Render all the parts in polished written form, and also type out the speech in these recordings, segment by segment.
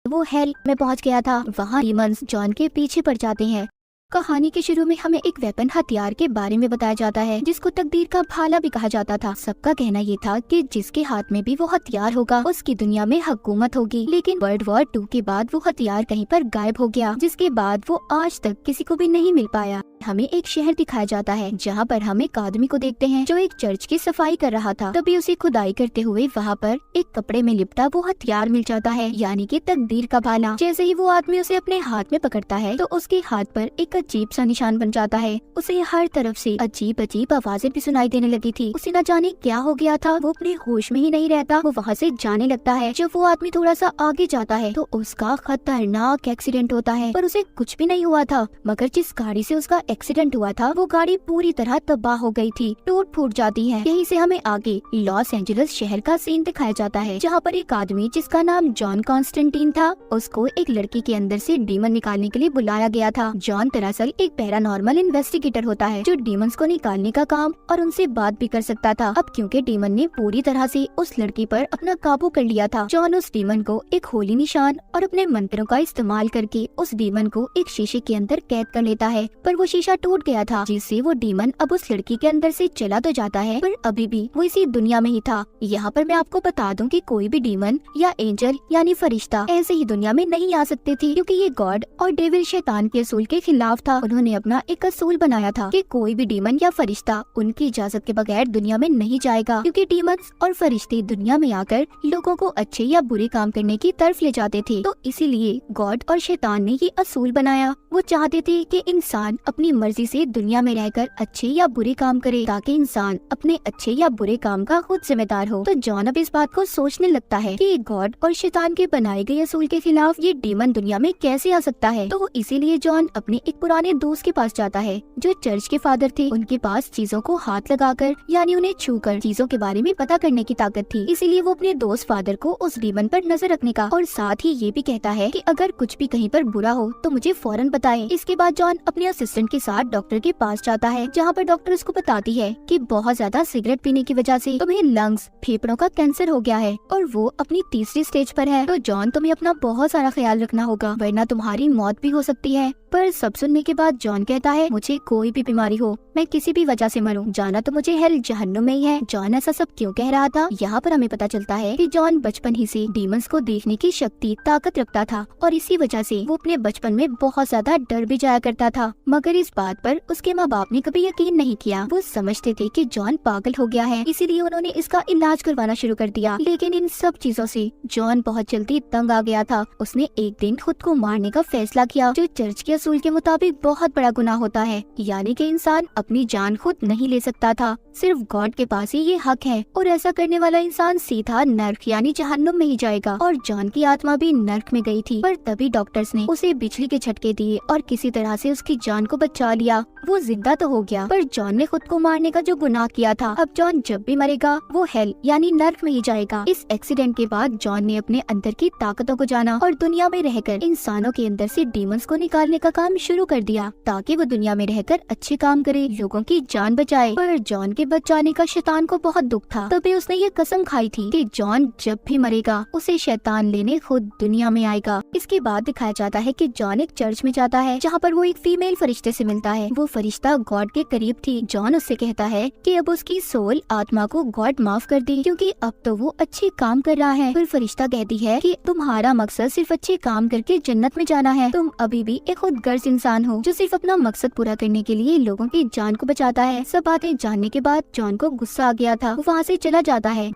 वो हेल में पहुंच गया था। वहाँ डीमंस जॉन के पीछे पड़ जाते हैं। कहानी के शुरू में हमें एक वेपन हथियार के बारे में बताया जाता है जिसको तकदीर का भाला भी कहा जाता था। सबका कहना ये था कि जिसके हाथ में भी वो हथियार होगा उसकी दुनिया में हुकूमत होगी। लेकिन वर्ल्ड वॉर 2 के बाद वो हथियार कहीं पर गायब हो गया, जिसके बाद वो आज तक किसी को भी नहीं मिल पाया। हमें एक शहर दिखाया जाता है जहाँ पर हम एक आदमी को देखते हैं जो एक चर्च की सफाई कर रहा था। तभी उसे खुदाई करते हुए वहाँ पर एक कपड़े में लिपटा वो हथियार मिल जाता है, यानी कि तकदीर का भाला। जैसे ही वो आदमी उसे अपने हाथ में पकड़ता है तो उसके हाथ पर एक अजीब सा निशान बन जाता है। उसे हर तरफ से अजीब अजीब आवाजें भी सुनाई देने लगी थी। उसे न जाने क्या हो गया था, वो अपने होश में ही नहीं रहता। वो वहाँ से जाने लगता है। जब वो आदमी थोड़ा सा आगे जाता है तो उसका खतरनाक एक्सीडेंट होता है, पर उसे कुछ भी नहीं हुआ था। मगर जिस गाड़ी से उसका एक्सीडेंट हुआ था वो गाड़ी पूरी तरह तबाह हो गई थी, टूट फूट जाती है। यहीं से हमें आगे लॉस एंजलिस शहर का सीन दिखाया जाता है जहाँ पर एक आदमी जिसका नाम जॉन कॉन्स्टेंटीन था, उसको एक लड़की के अंदर से डीमन निकालने के लिए बुलाया गया था। जॉन दरअसल एक पैरानॉर्मल इन्वेस्टिगेटर होता है जो डीमंस को निकालने का काम और उनसे बात भी कर सकता था। अब क्योंकि डीमन ने पूरी तरह से उस लड़की पर अपना काबू कर लिया था, जॉन उस डीमन को एक होली निशान और अपने मंत्रों का इस्तेमाल करके उस डीमन को एक शीशे के अंदर कैद कर लेता है। पर वो शीशा टूट गया था, जिससे वो डीमन अब उस लड़की के अंदर से चला तो जाता है पर अभी भी वो इसी दुनिया में ही था। यहाँ पर मैं आपको बता दूं कि कोई भी डीमन या एंजल यानी फरिश्ता ऐसे ही दुनिया में नहीं आ सकते थे, क्योंकि ये गॉड और डेविल शैतान के असूल के खिलाफ था। उन्होंने अपना एक असूल बनाया था कि कोई भी डीमन या फरिश्ता उनकी इजाजत के बगैर दुनिया में नहीं जाएगा, क्योंकि डीमंस और फरिश्ते दुनिया में आकर लोगों को अच्छे या बुरे काम करने की तरफ ले जाते थे। तो इसीलिए गॉड और शैतान ने ये असूल बनाया। वो चाहते थे कि इंसान अपनी मर्जी से दुनिया में रहकर अच्छे या बुरे काम करे, ताकि इंसान अपने अच्छे या बुरे काम का खुद जिम्मेदार हो। तो जॉन अब इस बात को सोचने लगता है कि गॉड और शैतान के बनाए गए असूल के खिलाफ ये डीमन दुनिया में कैसे आ सकता है। तो इसीलिए जॉन अपने एक पुराने दोस्त के पास जाता है जो चर्च के फादर थे। उनके पास चीजों को हाथ लगाकर यानी उन्हें छूकर चीजों के बारे में पता करने की ताकत थी। इसीलिए वो अपने दोस्त फादर को उस डीमन पर नजर रखने का और साथ ही ये भी कहता है कि अगर कुछ भी कहीं पर बुरा हो तो मुझे फौरन बताएं। इसके बाद जॉन अपने असिस्टेंट के साथ डॉक्टर के पास जाता है, जहाँ पर डॉक्टर उसको बताती है कि बहुत ज्यादा सिगरेट पीने की वजह से तुम्हें लंग्स फेफड़ों का कैंसर हो गया है और वो अपनी तीसरी स्टेज पर है। तो जॉन तुम्हें अपना बहुत सारा ख्याल रखना होगा, वरना तुम्हारी मौत भी हो सकती है। पर सब सुनने के बाद जॉन कहता है मुझे कोई भी बीमारी हो, मैं किसी भी वजह से मरूं, जाना तो मुझे हेल जहन्नुम में ही है। जॉन ऐसा सब क्यों कह रहा था, यहाँ पर हमें पता चलता है कि जॉन बचपन ही से डीमंस को देखने की शक्ति ताकत रखता था और इसी वजह से वो अपने बचपन में बहुत ज्यादा डर भी जाया करता था। मगर इस बात पर उसके माँ बाप ने कभी यकीन नहीं किया। वो समझते थे कि जॉन पागल हो गया है, इसीलिए उन्होंने इसका इलाज करवाना शुरू कर दिया। लेकिन इन सब चीजों से जॉन बहुत जल्दी तंग आ गया था। उसने एक दिन खुद को मारने का फैसला किया, जो चर्च के असूल के मुताबिक बहुत बड़ा गुनाह होता है, यानी कि इंसान अपनी जान खुद नहीं ले सकता था, सिर्फ गॉड के पास ही ये हक है। और ऐसा करने वाला इंसान सीधा नर्क यानी जहन्नुम में ही जाएगा। और जॉन की आत्मा भी नर्क में गई थी, पर तभी डॉक्टर्स ने उसे बिजली के झटके दिए और किसी तरह से उसकी जान को बचा लिया। वो जिंदा तो हो गया, पर जॉन ने खुद को मारने का जो गुनाह किया था, अब जॉन जब भी मरेगा वो हेल यानी नर्क में ही जाएगा। इस एक्सीडेंट के बाद जॉन ने अपने अंदर की ताकतों को जाना और दुनिया में रहकर इंसानों के अंदर से डीमंस को निकालने का काम शुरू कर दिया, ताकि वो दुनिया में रहकर अच्छे काम करे, लोगों की जान बचाए। पर जॉन के बच जाने का शैतान को बहुत दुख था, तभी उसने ये कसम खाई थी कि जॉन जब भी मरेगा उसे शैतान लेने खुद दुनिया में आएगा। इसके बाद दिखाया जाता है कि जॉन एक चर्च में जाता है, जहाँ पर वो एक फीमेल फरिश्ते से मिलता है। वो फरिश्ता गॉड के करीब थी। जॉन उससे कहता है कि अब उसकी सोल आत्मा को गॉड माफ कर दे, क्योंकि अब तो वो अच्छे काम कर रहा है। फिर फरिश्ता कहती है कि तुम्हारा मकसद सिर्फ अच्छे काम करके जन्नत में जाना है, तुम अभी भी एक खुदगर्ज इंसान हो जो सिर्फ अपना मकसद पूरा करने के लिए लोगों की जान को बचाता है। सब बातें जानने के बाद जॉन को गुस्सा आ गया था, वो वहाँ से चला जाता है।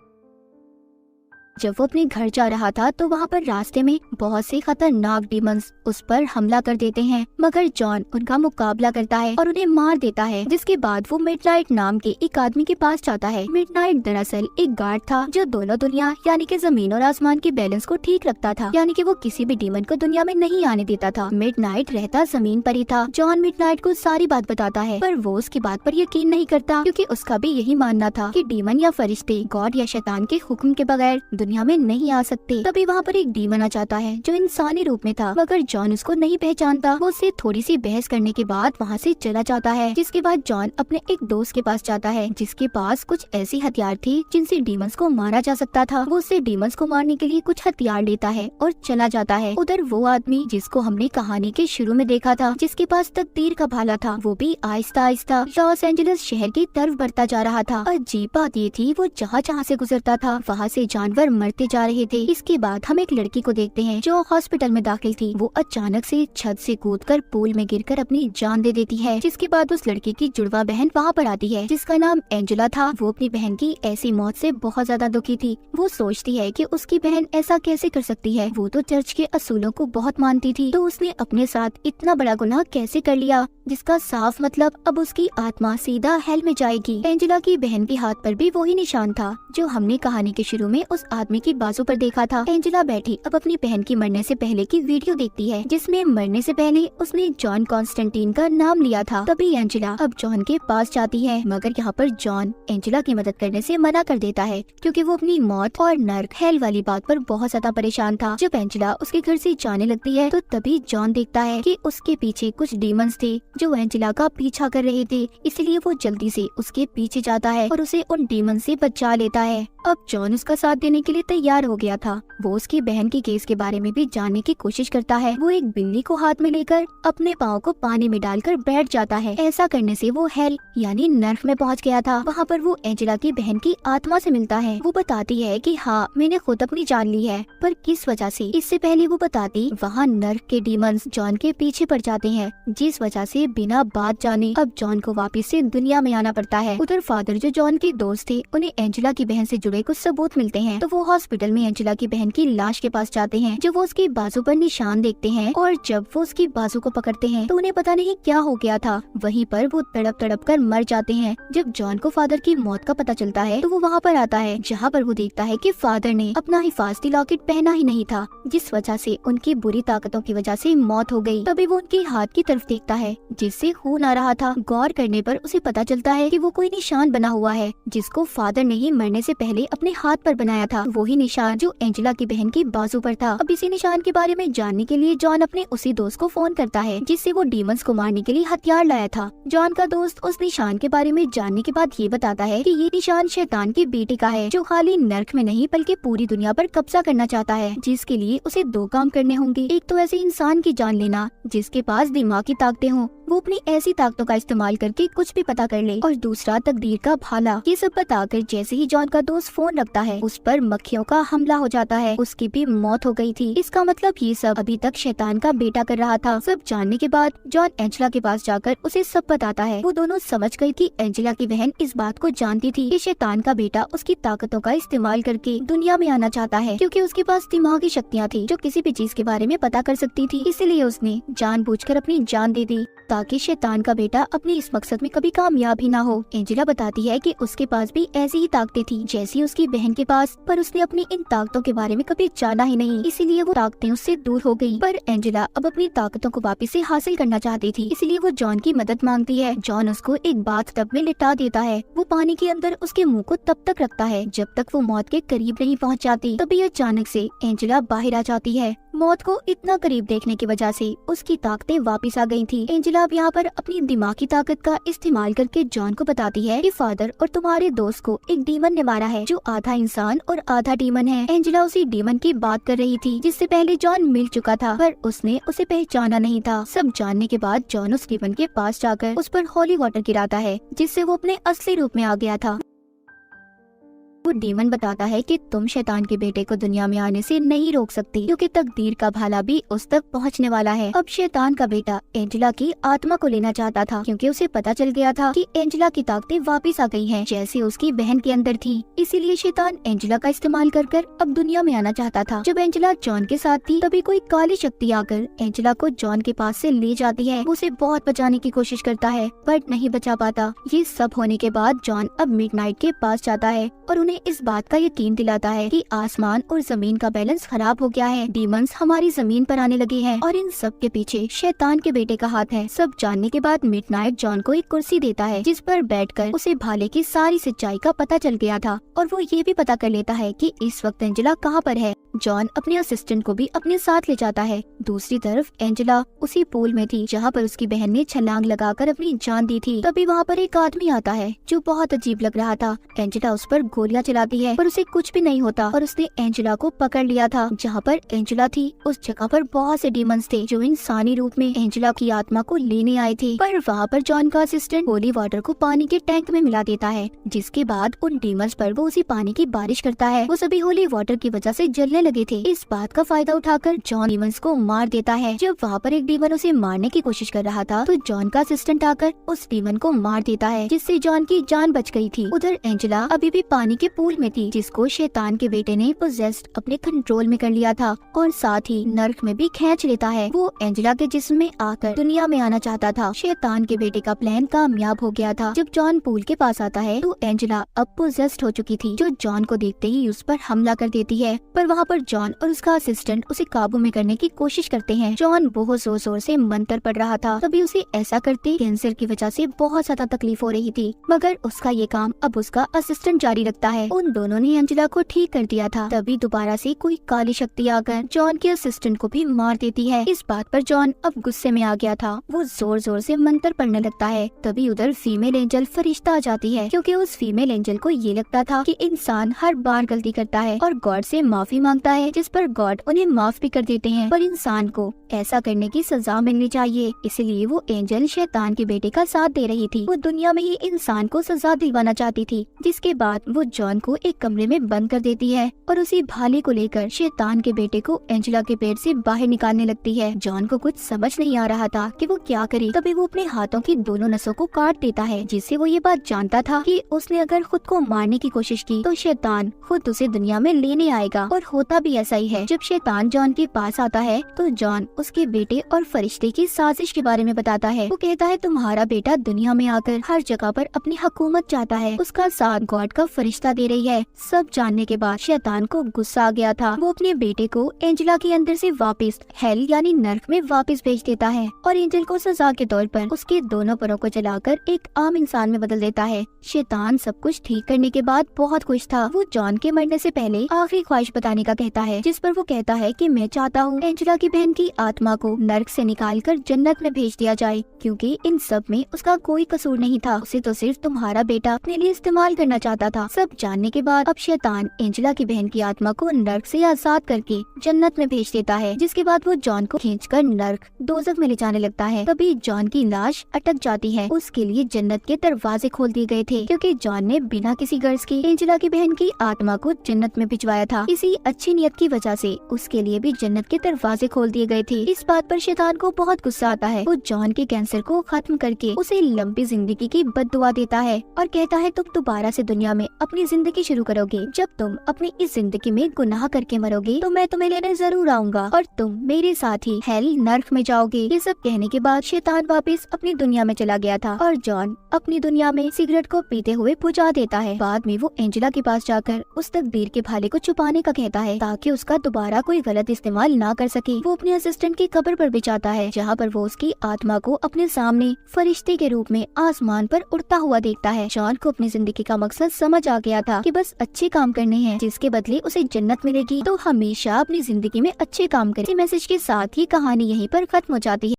जब वो अपने घर जा रहा था तो वहाँ पर रास्ते में बहुत से खतरनाक डीमंस उस पर हमला कर देते हैं, मगर जॉन उनका मुकाबला करता है और उन्हें मार देता है। जिसके बाद वो मिडनाइट नाम के एक आदमी के पास जाता है। मिडनाइट दरअसल एक गार्ड था जो दोनों दुनिया यानी कि जमीन और आसमान के बैलेंस को ठीक रखता था, यानी कि वो किसी भी डीमन को दुनिया में नहीं आने देता था। मिडनाइट रहता जमीन पर ही था। जॉन मिडनाइट को सारी बात बताता है, पर वो उसकी बात पर यकीन नहीं करता, क्योंकि उसका भी यही मानना था कि डीमन या फरिश्ते गॉड या शैतान के हुक्म के बगैर दुनिया में नहीं आ सकते। तभी वहाँ पर एक डीमन आ जाता है जो इंसानी रूप में था, मगर जॉन उसको नहीं पहचानता। वो उससे थोड़ी सी बहस करने के बाद वहाँ से चला जाता है, जिसके बाद जॉन अपने एक दोस्त के पास जाता है जिसके पास कुछ ऐसी हथियार थी जिनसे डीमंस को मारा जा सकता था। वो उससे डीमंस को मारने के लिए कुछ हथियार लेता है और चला जाता है। उधर वो आदमी जिसको हमने कहानी के शुरू में देखा था, जिसके पास तकदीर का भाला था, वो भी आहिस्ता आहिस्ता लॉस एंजलिस शहर की तरफ बढ़ता जा रहा था। अजीब बात ये थी, वो जहाँ जहाँ से गुजरता था वहाँ से जानवर मरते जा रहे थे। इसके बाद हम एक लड़की को देखते हैं जो हॉस्पिटल में दाखिल थी। वो अचानक से छत से कूदकर पूल में गिरकर अपनी जान दे देती है, जिसके बाद उस लड़की की जुड़वा बहन वहाँ पर आती है जिसका नाम एंजेला था। वो अपनी बहन की ऐसी मौत से बहुत ज्यादा दुखी थी। वो सोचती है कि उसकी बहन ऐसा कैसे कर सकती है, वो तो चर्च के असूलों को बहुत मानती थी, तो उसने अपने साथ इतना बड़ा गुनाह कैसे कर लिया, जिसका साफ मतलब अब उसकी आत्मा सीधा हेल में जाएगी। एंजेला की बहन के हाथ पर भी वही निशान था जो हमने कहानी के शुरू में उस आदमी की बाजू पर देखा था। एंजेला बैठी अब अपनी बहन की मरने से पहले की वीडियो देखती है, जिसमें मरने से पहले उसने जॉन कॉन्स्टेंटीन का नाम लिया था। तभी एंजेला अब जॉन के पास जाती है, मगर यहाँ पर जॉन एंजेला की मदद करने से मना कर देता है क्योंकि वो अपनी मौत और नर्क हेल वाली बात पर बहुत ज्यादा परेशान था। जब एंजेला उसके घर से जाने लगती है तो तभी जॉन देखता है कि उसके पीछे कुछ डीमंस थे जो एंजेला का पीछा कर रहे थे, इसलिए वो जल्दी से उसके पीछे जाता है और उसे उन डीमन से बचा लेता है। अब जॉन उसका साथ देने के लिए तैयार हो गया था। वो उसकी बहन के केस के बारे में भी जानने की कोशिश करता है। वो एक बिल्ली को हाथ में लेकर अपने पाँव को पानी में डालकर बैठ जाता है। ऐसा करने से वो हेल यानी नर्क में पहुंच गया था। वहाँ पर वो एंजेला की बहन की आत्मा से मिलता है। वो बताती है कि हाँ, मैंने खुद अपनी जान ली है, पर किस वजह से। इससे पहले वो बताती वहाँ नर्क के डीमंस जॉन के पीछे पड़ जाते हैं, जिस वजह से बिना बात जाने अब जॉन को वापस से दुनिया में आना पड़ता है। उधर फादर जो जॉन के दोस्त थे, उन्हें एंजेला की बहन से जुड़े कुछ सबूत मिलते हैं, तो वो हॉस्पिटल में एंजेला की बहन की लाश के पास जाते हैं। जब वो उसकी बाजू पर निशान देखते हैं और जब वो उसकी बाजू को पकड़ते हैं तो उन्हें पता नहीं क्या हो गया था। वहीं पर वो तड़प तड़प कर मर जाते हैं। जब जॉन को फादर की मौत का पता चलता है तो वो वहाँ पर आता है, जहाँ पर वो देखता है कि फादर ने अपना हिफाजती लॉकेट पहना ही नहीं था, जिस वजह से उनकी बुरी ताकतों की वजह से मौत हो गई। तभी वो उनके हाथ की तरफ देखता है जिससे खून आ रहा था। गौर करने पर उसे पता चलता है कि वो कोई निशान बना हुआ है जिसको फादर ने ही मरने से पहले अपने हाथ पर बनाया था, वही निशान जो एंजेला की बहन की बाजू पर था। अब इसी निशान के बारे में जानने के लिए जॉन अपने उसी दोस्त को फोन करता है जिससे वो डीमंस को मारने के लिए हथियार लाया था। जॉन का दोस्त उस निशान के बारे में जानने के बाद ये बताता है कि ये निशान शैतान के बेटे का है, जो खाली नर्क में नहीं बल्कि पूरी दुनिया पर कब्जा करना चाहता है, जिसके लिए उसे दो काम करने होंगे। एक तो ऐसे इंसान की जान लेना जिसके पास दिमाग की ताकतें हों, वो अपनी ऐसी ताकतों का इस्तेमाल करके कुछ भी पता कर ले, और दूसरा तकदीर का भाला। ये सब बताकर जैसे ही जॉन का दोस्त फोन रखता है उस पर मक्खियों का हमला हो जाता है, उसकी भी मौत हो गई थी। इसका मतलब ये सब अभी तक शैतान का बेटा कर रहा था। सब जानने के बाद जॉन एंजेला के पास जाकर उसे सब बताता है। वो दोनों समझ गई कि एंजेला की बहन इस बात को जानती थी कि शैतान का बेटा उसकी ताकतों का इस्तेमाल करके दुनिया में आना चाहता है, क्योंकि उसके पास दिमागी शक्तियाँ थी जो किसी भी चीज के बारे में पता कर सकती थी। इसलिए उसने जानबूझकर अपनी जान दे दी ताकि शैतान का बेटा अपने इस मकसद में कभी कामयाब ही ना हो। एंजेला बताती है कि उसके पास भी ऐसी ही ताकतें थी जैसी उसकी बहन के पास, पर उसने अपनी इन ताकतों के बारे में कभी जाना ही नहीं, इसीलिए वो ताकतें उससे दूर हो गई। पर एंजेला अब अपनी ताकतों को वापस से हासिल करना चाहती थी, इसलिए वो जॉन की मदद मांगती है। जॉन उसको एक बाथ टब में लिटा देता है। वो पानी के अंदर उसके मुंह को तब तक रखता है जब तक वो मौत के करीब नहीं पहुंच जाती। तभी अचानक से एंजेला बाहर आ जाती है। मौत को इतना करीब देखने की वजह से उसकी ताकतें वापस आ गई थी। एंजेला अब यहाँ पर अपनी दिमागी ताकत का इस्तेमाल करके जॉन को बताती है कि फादर और तुम्हारे दोस्त को एक डीमन ने मारा है जो आधा इंसान और आधा डीमन है। एंजेला उसी डीमन की बात कर रही थी जिससे पहले जॉन मिल चुका था, पर उसने उसे पहचाना नहीं था। सब जानने के बाद जॉन उस डीमन के पास जाकर उस पर होली वाटर गिराता है जिससे वो अपने असली रूप में आ गया था। वो डीमन बताता है कि तुम शैतान के बेटे को दुनिया में आने से नहीं रोक सकती, क्योंकि तकदीर का भाला भी उस तक पहुंचने वाला है। अब शैतान का बेटा एंजेला की आत्मा को लेना चाहता था, क्योंकि उसे पता चल गया था कि एंजेला की ताकतें वापस आ गई हैं, जैसे उसकी बहन के अंदर थी। इसीलिए शैतान एंजेला का इस्तेमाल कर अब दुनिया में आना चाहता था। जब एंजेला जॉन के साथ थी तभी कोई काली शक्ति आकर एंजेला को जॉन के पास से ले जाती है। वो उसे बहुत बचाने की कोशिश करता है बट नहीं बचा पाता। ये सब होने के बाद जॉन अब मिडनाइट के पास जाता है और उन्हें हमें इस बात का यकीन दिलाता है कि आसमान और जमीन का बैलेंस खराब हो गया है। डीमंस हमारी जमीन पर आने लगे हैं और इन सब के पीछे शैतान के बेटे का हाथ है। सब जानने के बाद मिडनाइट जॉन को एक कुर्सी देता है जिस पर बैठकर उसे भाले की सारी सच्चाई का पता चल गया था और वो ये भी पता कर लेता है कि इस वक्त एंजेला कहाँ पर है। जॉन अपने असिस्टेंट को भी अपने साथ ले जाता है। दूसरी तरफ एंजेला उसी पूल में थी जहाँ पर उसकी बहन ने छलांग लगाकर अपनी जान दी थी। तभी वहाँ पर एक आदमी आता है जो बहुत अजीब लग रहा था। एंजेला उस पर गोलियां चलाती है पर उसे कुछ भी नहीं होता और उसने एंजेला को पकड़ लिया था। जहाँ पर एंजेला थी उस जगह पर बहुत से डीमंस थे जो इंसानी रूप में एंजेला की आत्मा को लेने आए थे। पर वहाँ पर जॉन का असिस्टेंट होली वाटर को पानी के टैंक में मिला देता है, जिसके बाद उन डीमंस पर वो उसी पानी की बारिश करता है। वो सभी होली वाटर की वजह से जलने लगे थे। इस बात का फायदा उठाकर जॉन डीमंस को मार देता है। जब वहाँ पर एक डीमन उसे मारने की कोशिश कर रहा था तो जॉन का असिस्टेंट आकर उस डीमन को मार देता है, जिससे जॉन की जान बच गई थी। उधर एंजेला अभी भी पानी के पूल में थी जिसको शैतान के बेटे ने पोजेस्ड अपने कंट्रोल में कर लिया था और साथ ही नर्क में भी खींच लेता है। वो एंजेला के जिस्म में आकर दुनिया में आना चाहता था। शैतान के बेटे का प्लान कामयाब हो गया था। जब जॉन पूल के पास आता है तो एंजेला अब पोजेस्ड हो चुकी थी, जो जॉन को देखते ही उस पर हमला कर देती है। पर वहाँ पर जॉन और उसका असिस्टेंट उसे काबू में करने की कोशिश करते हैं। जॉन बहुत जोर जोर से मंत्र पढ़ रहा था, तभी उसे ऐसा करते कैंसर की वजह से बहुत ज्यादा तकलीफ हो रही थी, मगर उसका ये काम अब उसका असिस्टेंट जारी रखता है। उन दोनों ने एंजेला को ठीक कर दिया था। तभी दोबारा से कोई काली शक्ति आकर जॉन के असिस्टेंट को भी मार देती है। इस बात पर जॉन अब गुस्से में आ गया था। वो जोर जोर से मंत्र पढ़ने लगता है। तभी उधर फीमेल एंजल फरिश्ता आ जाती है, क्योंकि उस फीमेल एंजल को ये लगता था कि इंसान हर बार गलती करता है और गॉड से माफी मांगता है, जिस पर गॉड उन्हें माफ भी कर देते हैं। पर इंसान को ऐसा करने की सजा मिलनी चाहिए, इसलिए वो एंजल शैतान के बेटे का साथ दे रही थी। वो दुनिया में ही इंसान को सजा दिलवाना चाहती थी। जिसके बाद वो जॉन को एक कमरे में बंद कर देती है और उसी भाले को लेकर शैतान के बेटे को एंजेला के पेट से बाहर निकालने लगती है। जॉन को कुछ समझ नहीं आ रहा था कि वो क्या करे। तभी वो अपने हाथों की दोनों नसों को काट देता है, जिससे वो ये बात जानता था कि उसने अगर खुद को मारने की कोशिश की तो शैतान खुद उसे दुनिया में लेने आएगा। और होता भी ऐसा ही है। जब शैतान जॉन के पास आता है तो जॉन उसके बेटे और फरिश्ते की साजिश के बारे में बताता है। वो कहता है तुम्हारा बेटा दुनिया में आकर हर जगह पर अपनी हुकूमत चाहता है, उसका साथ गॉड का फरिश्ता दे रही है। सब जानने के बाद शैतान को गुस्सा आ गया था। वो अपने बेटे को एंजेला के अंदर से वापस हेल यानी नर्क में वापस भेज देता है और एंजल को सजा के तौर पर उसके दोनों परों को जलाकर एक आम इंसान में बदल देता है। शैतान सब कुछ ठीक करने के बाद बहुत खुश था। वो जॉन के मरने से पहले आखिरी ख्वाहिश बताने का कहता है, जिस पर वो कहता है कि मैं चाहता हूँ एंजेला की बहन की आत्मा को नर्क से निकालकर जन्नत में भेज दिया जाए, क्योंकि इन सब में उसका कोई कसूर नहीं था। उसे तो सिर्फ तुम्हारा बेटा अपने लिए इस्तेमाल करना चाहता था। सब जानने के बाद अब शैतान एंजेला की बहन की आत्मा को नर्क से आजाद करके जन्नत में भेज देता है। जिसके बाद वो जॉन को खींचकर नर्क दोज़ख में ले जाने लगता है। तभी जॉन की लाश अटक जाती है। उसके लिए जन्नत के दरवाजे खोल दिए गए थे, क्योंकि जॉन ने बिना किसी गर्ज के एंजेला की बहन की आत्मा को जन्नत में भिजवाया था। इसी अच्छी नियत की वजह से उसके लिए भी जन्नत के दरवाजे खोल दिए गए थे। इस बात पर शैतान को बहुत गुस्सा आता है। वो जॉन के कैंसर को खत्म करके उसे लंबी जिंदगी की बद्दुआ देता है और कहता है तुम दोबारा से दुनिया में अपनी जिंदगी शुरू करोगे। जब तुम अपनी इस जिंदगी में गुनाह करके मरोगे तो मैं तुम्हें लेने जरूर आऊंगा और तुम मेरे साथ ही हेल नर्क में जाओगे। ये सब कहने के बाद शैतान वापस अपनी दुनिया में चला गया था और जॉन अपनी दुनिया में सिगरेट को पीते हुए बुझा देता है। बाद में वो एंजेला के पास जाकर उस तकदीर के भाले को छुपाने का कहता है, ताकि उसका दोबारा कोई गलत इस्तेमाल ना कर सके। वो अपने असिस्टेंट की कब्र पर भी जाता है, जहाँ पर वो उसकी आत्मा को अपने सामने फरिश्ते के रूप में आसमान पर उड़ता हुआ देखता है। जॉन को अपनी जिंदगी का मकसद समझ आ गया था कि बस अच्छे काम करने हैं, जिसके बदले उसे जन्नत मिलेगी। तो हमेशा अपनी जिंदगी में अच्छे काम करें। इस मैसेज के साथ ही कहानी यहीं पर खत्म हो जाती है।